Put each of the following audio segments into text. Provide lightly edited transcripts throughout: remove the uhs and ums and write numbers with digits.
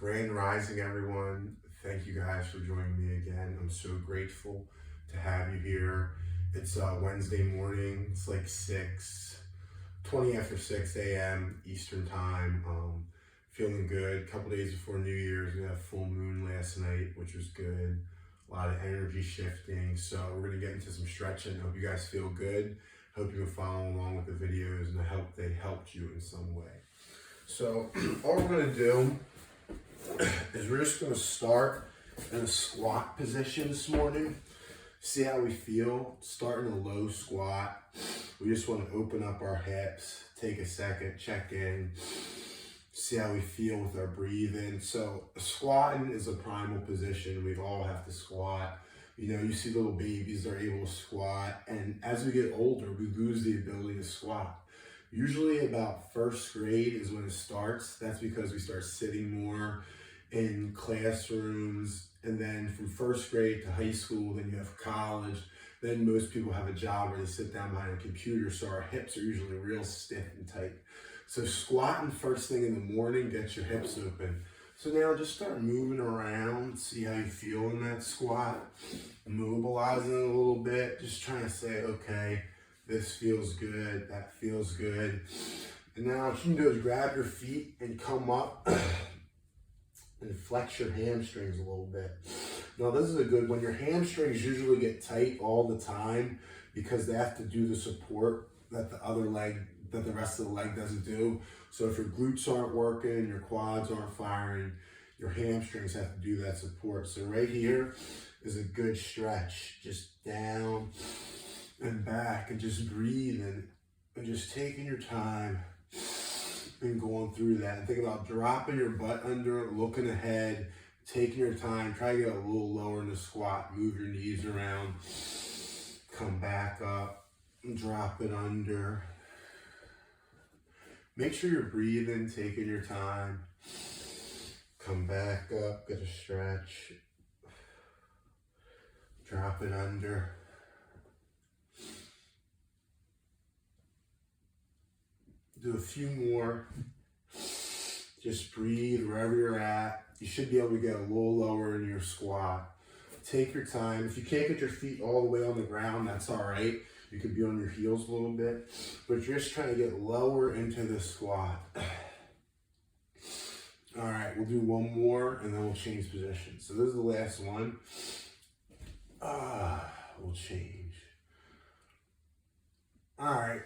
Grand Rising, everyone. Thank you guys for joining me again. I'm so grateful to have you here. It's Wednesday morning. It's like 6:20 after 6 a.m. Eastern time. Feeling good. A couple days before New Year's, we had a full moon last night, which was good. A lot of energy shifting. So we're going to get into some stretching. Hope you guys feel good. Hope you can follow along with the videos and I hope they helped you in some way. So all we're going to do is we're just going to start in a squat position this morning. See how we feel. Start in a low squat. We just want to open up our hips, take a second, check in, see how we feel with our breathing. So squatting is a primal position. We all have to squat. You know, you see little babies, they're able to squat. And as we get older, we lose the ability to squat. Usually about first grade is when it starts. That's because we start sitting more in classrooms. And then from first grade to high school, then you have college. Then most people have a job where they sit down behind a computer. So our hips are usually real stiff and tight. So squatting first thing in the morning gets your hips open. So now just start moving around, see how you feel in that squat. Mobilizing a little bit, just trying to say, okay, this feels good, that feels good. And now what you can do is grab your feet and come up and flex your hamstrings a little bit. Now this is a good one. Your hamstrings usually get tight all the time because they have to do the support that the rest of the leg doesn't do. So if your glutes aren't working, your quads aren't firing, your hamstrings have to do that support. So right here is a good stretch. Just down and back and just breathing and just taking your time and going through that. And think about dropping your butt under, looking ahead, taking your time. Try to get a little lower in the squat. Move your knees around. Come back up and drop it under. Make sure you're breathing, taking your time. Come back up, get a stretch. Drop it under. Do a few more. Just breathe wherever you're at. You should be able to get a little lower in your squat. Take your time. If you can't get your feet all the way on the ground, that's all right. You could be on your heels a little bit, but you're just trying to get lower into the squat. All right, we'll do one more and then we'll change positions. So this is the last one. We'll change. All right.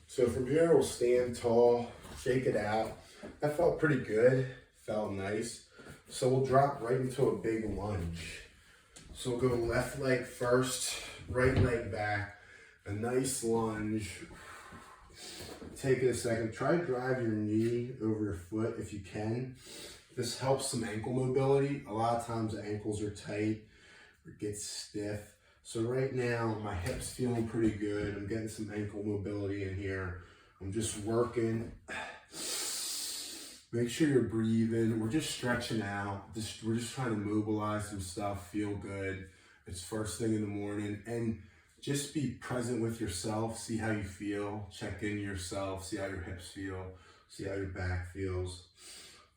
So from here, we'll stand tall, shake it out. That felt pretty good, felt nice. So we'll drop right into a big lunge. So we'll go left leg first, right leg back, a nice lunge. Take it a second, try to drive your knee over your foot if you can. This helps some ankle mobility. A lot of times the ankles are tight or get stiff. So right now, my hip's feeling pretty good. I'm getting some ankle mobility in here. I'm just working. Make sure you're breathing. We're just stretching out. We're just trying to mobilize some stuff, feel good. It's first thing in the morning. And just be present with yourself. See how you feel. Check in yourself. See how your hips feel. See how your back feels.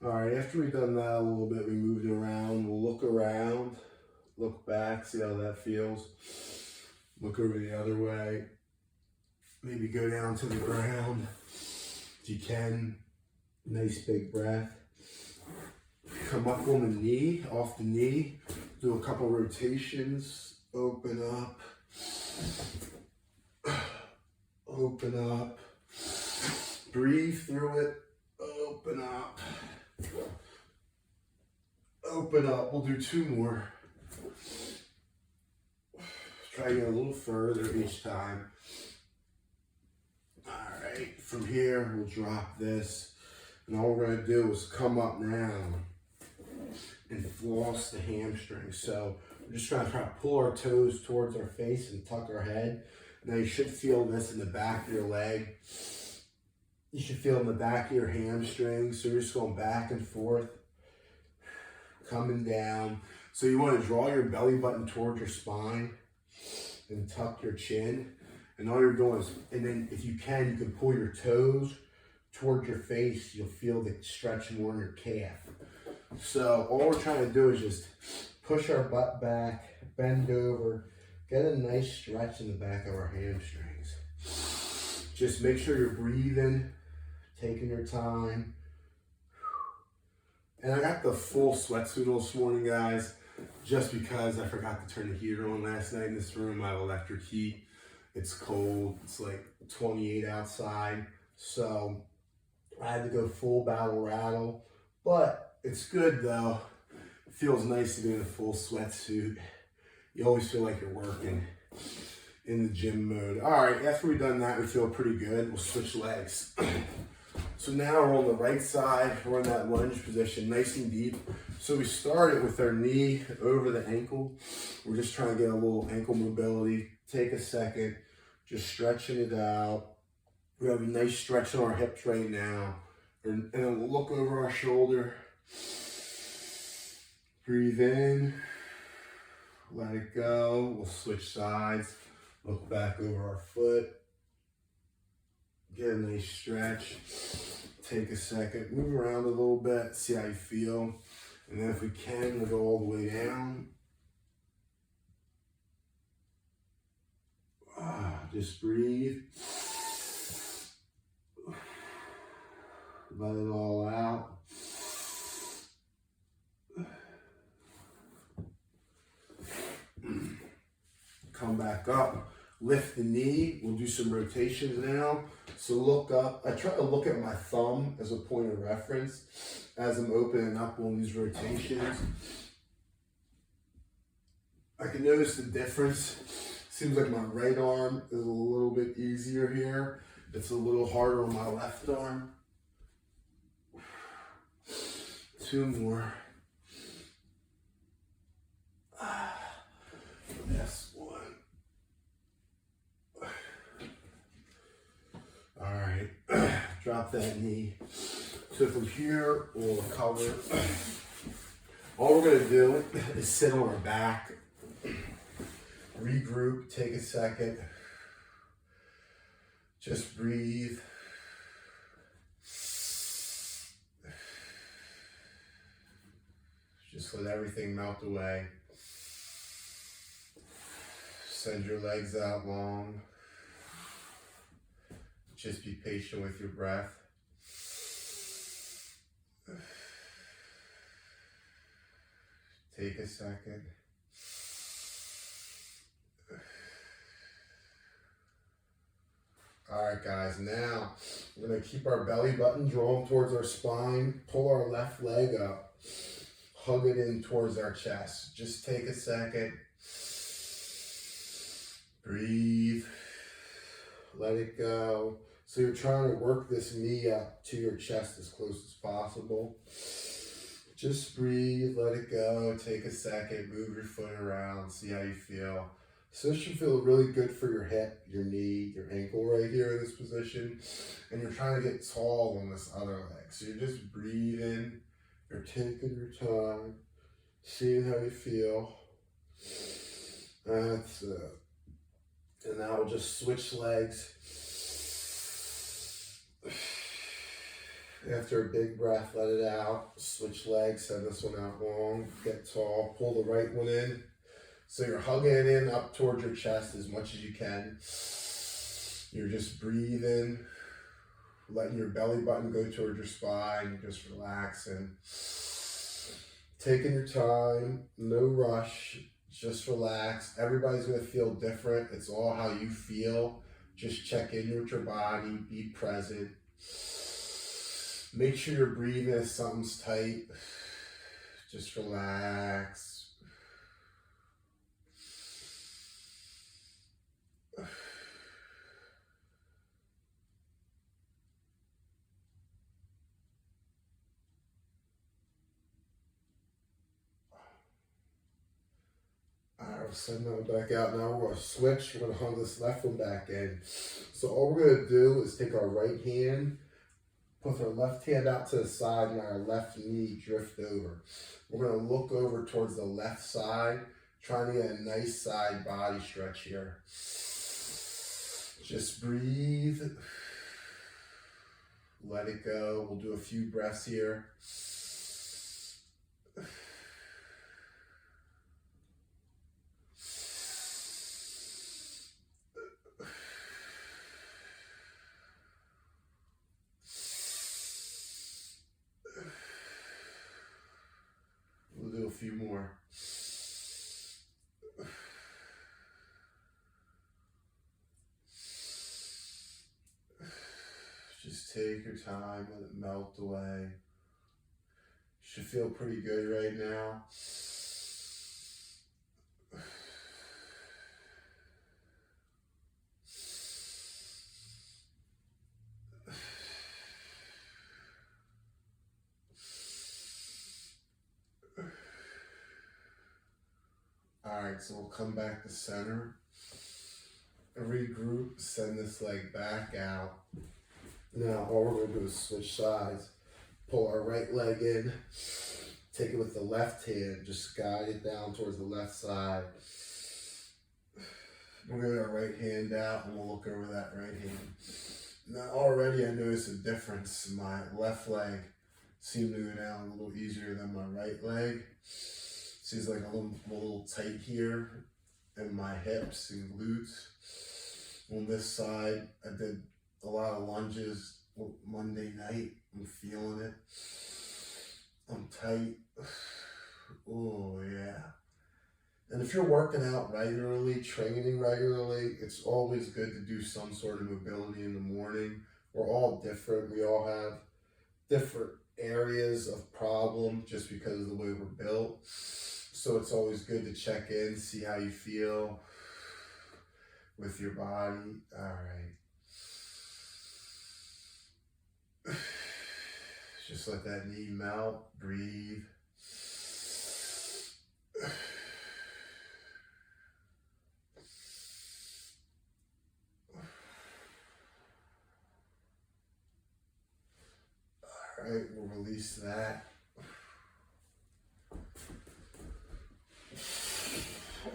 All right, after we've done that a little bit, we moved around. We'll look around. Look back, see how that feels. Look over the other way. Maybe go down to the ground if you can. Nice big breath. Come up on the knee, off the knee. Do a couple rotations. Open up. Open up. Breathe through it. Open up. Open up. We'll do two more. Try to get a little further each time. All right, from here, we'll drop this. And all we're gonna do is come up now and floss the hamstring. So we're just trying to pull our toes towards our face and tuck our head. Now you should feel this in the back of your leg. You should feel in the back of your hamstring. So you're just going back and forth, coming down. So you want to draw your belly button towards your spine and tuck your chin. And all you're doing is, and then if you can pull your toes towards your face, you'll feel the stretch more in your calf. So all we're trying to do is just push our butt back, bend over, get a nice stretch in the back of our hamstrings. Just make sure you're breathing, taking your time. And I got the full sweatsuit on this morning, guys, just because I forgot to turn the heater on last night in this room. I have electric heat. It's cold. It's like 28 outside. So I had to go full battle rattle. But it's good, though. It feels nice to be in a full sweatsuit. You always feel like you're working in the gym mode. All right, after we've done that, we feel pretty good. We'll switch legs. So now we're on the right side. We're in that lunge position, nice and deep. So we started with our knee over the ankle. We're just trying to get a little ankle mobility. Take a second, just stretching it out. We have a nice stretch in our hips right now. And then we'll look over our shoulder. Breathe in. Let it go. We'll switch sides. Look back over our foot. Get a nice stretch. Take a second. Move around a little bit. See how you feel. And then if we can, we'll go all the way down. Just breathe. Let it all out. Come back up. Lift the knee. We'll do some rotations now. So look up. I try to look at my thumb as a point of reference as I'm opening up on these rotations. I can notice the difference. Seems like my right arm is a little bit easier here. It's a little harder on my left arm. 2 more. That's 1. All right, drop that knee. So from here, we'll cover. All we're gonna do is sit on our back, regroup, take a second, just breathe. Just let everything melt away. Send your legs out long. Just be patient with your breath. Take a second. All right, guys, now we're gonna keep our belly button drawn towards our spine, pull our left leg up, hug it in towards our chest. Just take a second. Breathe. Let it go. So you're trying to work this knee up to your chest as close as possible. Just breathe, let it go, take a second, move your foot around, see how you feel. So this should feel really good for your hip, your knee, your ankle right here in this position. And you're trying to get tall on this other leg. So you're just breathing, you're taking your time, seeing how you feel. That's it. And now we'll just switch legs. After a big breath, let it out. Switch legs, send this one out long. Get tall, pull the right one in. So you're hugging it in up towards your chest as much as you can. You're just breathing, letting your belly button go towards your spine, just relaxing. Taking your time, no rush. Just relax. Everybody's going to feel different. It's all how you feel. Just check in with your body. Be present. Make sure you're breathing if something's tight. Just relax. Alright, send that back out. Now we're going to switch. We're going to hug this left one back in. So all we're going to do is take our right hand, put our left hand out to the side, and our left knee drift over. We're going to look over towards the left side, trying to get a nice side body stretch here. Just breathe. Let it go. We'll do a few breaths here. We'll do a few more. Just take your time, let it melt away. Should feel pretty good right now. Alright, so we'll come back to center. Regroup, send this leg back out. Now all we're going to do is switch sides. Pull our right leg in. Take it with the left hand. Just guide it down towards the left side. We're going to get our right hand out and we'll look over that right hand. Now already I noticed a difference. My left leg seemed to go down a little easier than my right leg. Seems like a little tight here in my hips and glutes. On this side, I did a lot of lunges Monday night. I'm feeling it. I'm tight. Oh yeah. And if you're working out regularly, training regularly, it's always good to do some sort of mobility in the morning. We're all different. We all have different areas of problem just because of the way we're built. So it's always good to check in, see how you feel with your body. All right. Just let that knee melt, breathe. All right, we'll release that.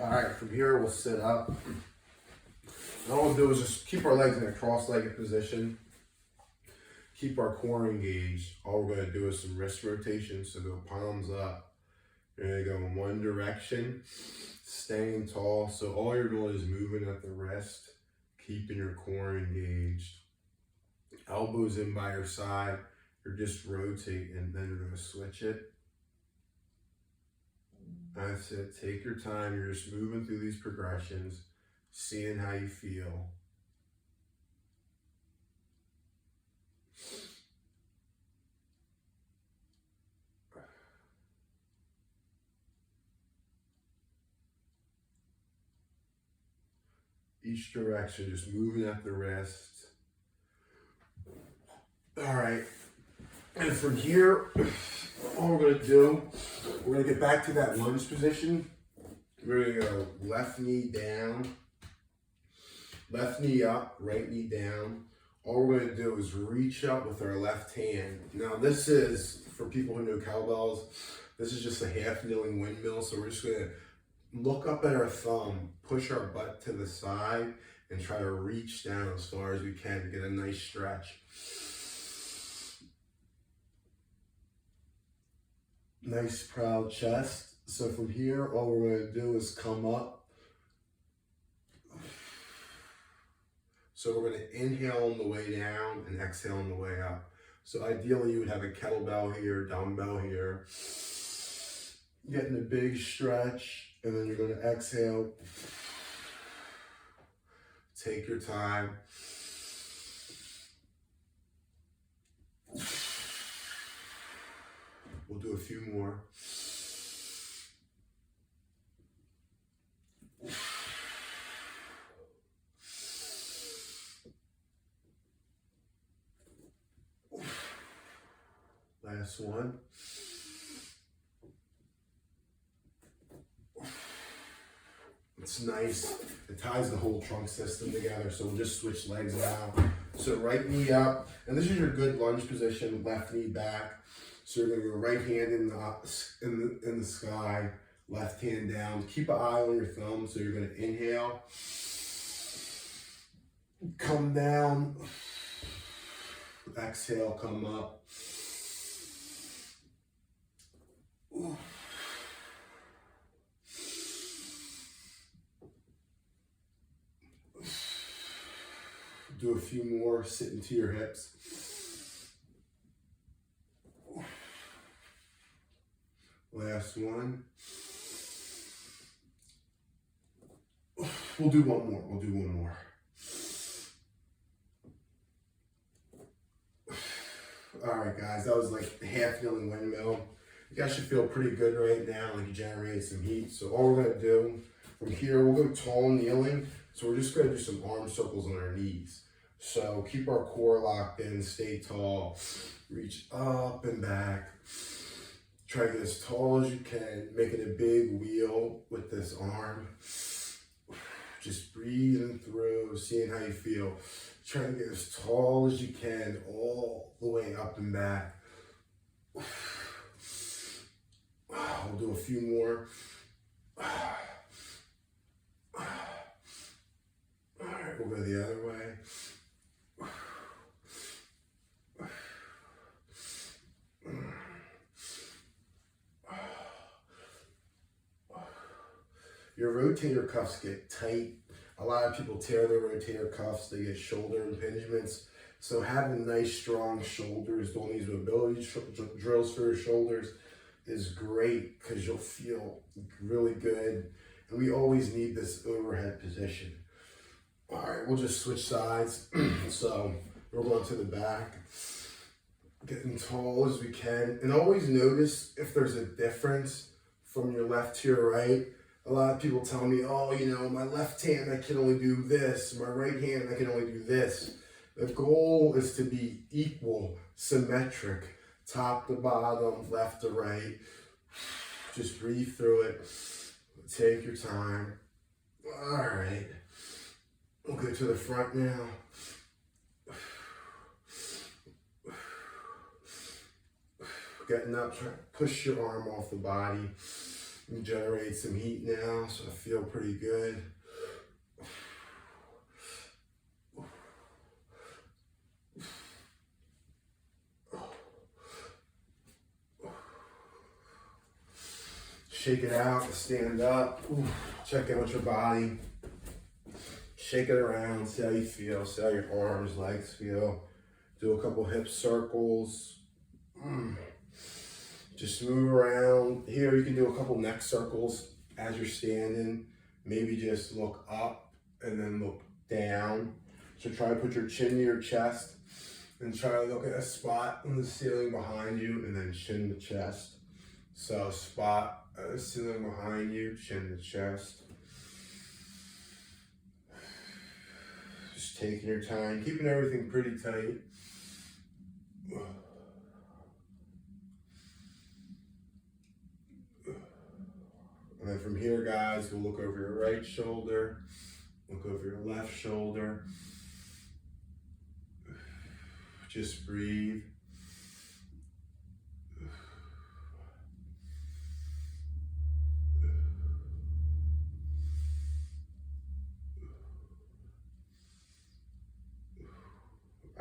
All right, from here we'll sit up. And all we'll do is just keep our legs in a cross-legged position. Keep our core engaged. All we're going to do is some wrist rotations, so go palms up. You're going to go in one direction, staying tall. So all you're doing is moving at the wrist, keeping your core engaged. Elbows in by your side. You're just rotating, and then you're going to switch it. That's it. Take your time. You're just moving through these progressions, seeing how you feel. Each direction, just moving at the wrist. All right. And from here, all we're going to do, we're going to get back to that lunge position. We're going to go left knee down, left knee up, right knee down. All we're going to do is reach up with our left hand. Now this is, for people who know cowbells, this is just a half kneeling windmill. So we're just going to look up at our thumb, push our butt to the side, and try to reach down as far as we can to get a nice stretch. Nice proud chest. So from here, all we're going to do is come up. So we're going to inhale on the way down and exhale on the way up. So ideally you would have a kettlebell here, dumbbell here. Getting a big stretch, and then you're going to exhale. Take your time. We'll do a few more. Last one. It's nice. It ties the whole trunk system together. So we'll just switch legs now. So right knee up, and this is your good lunge position. Left knee back. So you're going to go right hand in the sky, left hand down. Keep an eye on your thumb. So you're going to inhale, come down, Exhale, come up. Ooh. Do a few more, sit into your hips. Last one. We'll do one more. All right, guys, that was like half kneeling windmill. You guys should feel pretty good right now, like you generated some heat. So all we're gonna do from here, we'll go tall kneeling. So we're just gonna do some arm circles on our knees. So keep our core locked in, stay tall, reach up and back. Try to get as tall as you can, making a big wheel with this arm. Just breathing through, seeing how you feel. Try to get as tall as you can, all the way up and back. We'll do a few more. All right, we'll go the other way. Your rotator cuffs get tight. A lot of people tear their rotator cuffs. They get shoulder impingements. So having nice, strong shoulders, doing these mobility drills for your shoulders is great because you'll feel really good. And we always need this overhead position. All right, we'll just switch sides. So we're going to the back, getting tall as we can. And always notice if there's a difference from your left to your right. A lot of people tell me, oh, you know, my left hand, I can only do this. My right hand, I can only do this. The goal is to be equal, symmetric, top to bottom, left to right. Just breathe through it. Take your time. All right. We'll go to the front now. Getting up, try to push your arm off the body. You generate some heat now, so I feel pretty good. Shake it out, stand up, check in with your body. Shake it around, see how you feel, see how your arms, legs feel. Do a couple hip circles. Just move around. Here you can do a couple neck circles as you're standing. Maybe just look up and then look down. So try to put your chin to your chest and try to look at a spot on the ceiling behind you and then chin to chest. So spot at the ceiling behind you, chin to chest. Just taking your time, keeping everything pretty tight. And then from here, guys, we'll look over your right shoulder, look over your left shoulder. Just breathe.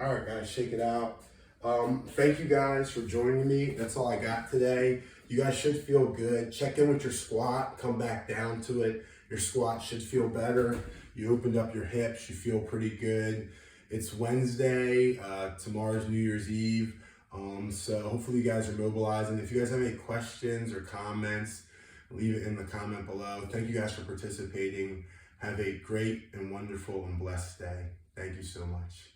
All right, guys, shake it out. Thank you guys for joining me. That's all I got today. You guys should feel good. Check in with your squat, come back down to it. Your squat should feel better. You opened up your hips, you feel pretty good. It's Wednesday, tomorrow's New Year's Eve. So hopefully you guys are mobilizing. If you guys have any questions or comments, leave it in the comment below. Thank you guys for participating. Have a great and wonderful and blessed day. Thank you so much.